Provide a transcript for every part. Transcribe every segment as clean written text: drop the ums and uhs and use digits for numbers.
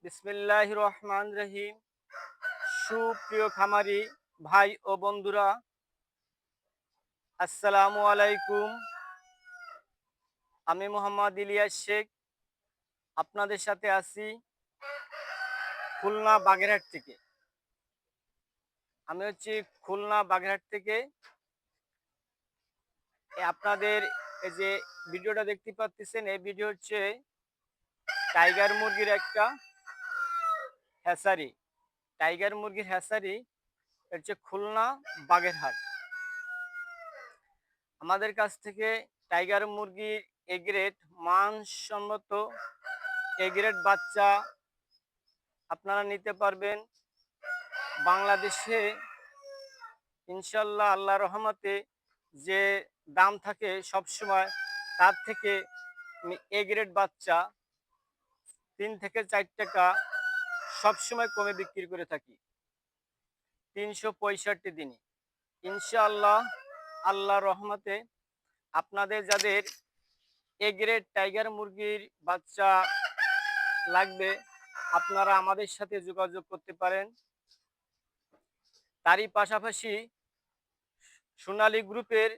বিসমিল্লাহির রহমান রহিম। সুপ্রিয় খামারি ভাই ও বন্ধুরা, আসসালামু আলাইকুম। আমি মোহাম্মদ ইলিয়াস শেখ, আপনাদের সাথে আছি খুলনা বাগেরহাট থেকে। আমি হচ্ছি খুলনা বাগেরহাট থেকে। আপনাদের এই যে ভিডিওটা দেখতে পাচ্ছেন, এই ভিডিও হচ্ছে টাইগার মুরগির একটা হ্যাচারি। টাইগার মুরগির হ্যাচারি হচ্ছে খুলনা বাগেরহাট। আমাদের কাছ থেকে টাইগার মুরগির এ গ্রেড মানসম্মত এ গ্রেড বাচ্চা আপনারা নিতে পারবেন। বাংলাদেশে ইনশাল্লাহ আল্লাহ রহমতে যে দাম থাকে সবসময়, তার থেকে এ গ্রেড বাচ্চা 3 থেকে 4 টাকা সবসময় কমে বিক্রি করে থাকি 365 দিনই ইনশাআল্লাহ। আল্লাহ রহমতে আপনাদের যাদের এ গ্রেড টাইগার মুরগির বাচ্চা লাগবে, আপনারা আমাদের সাথে যোগাযোগ করতে পারেন। তারই পাশাপাশি সোনালী গ্রুপের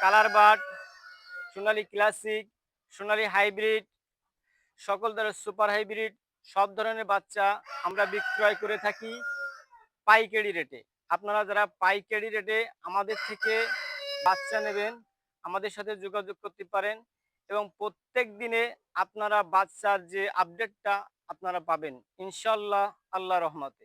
colour but, Sonali classic, Sonali hybrid, সকল ধরনের সুপার হাইব্রিড সব ধরনের বাচ্চা আমরা বিক্রয় করে থাকি পাইকারি রেটে। আপনারা যারা পাইকারি রেটে আমাদের থেকে বাচ্চা নেবেন, আমাদের সাথে যোগাযোগ করতে পারেন এবং প্রত্যেক দিনে আপনারা বাচ্চার যে আপডেটটা আপনারা পাবেন ইনশাল্লাহ আল্লাহ রহমতে।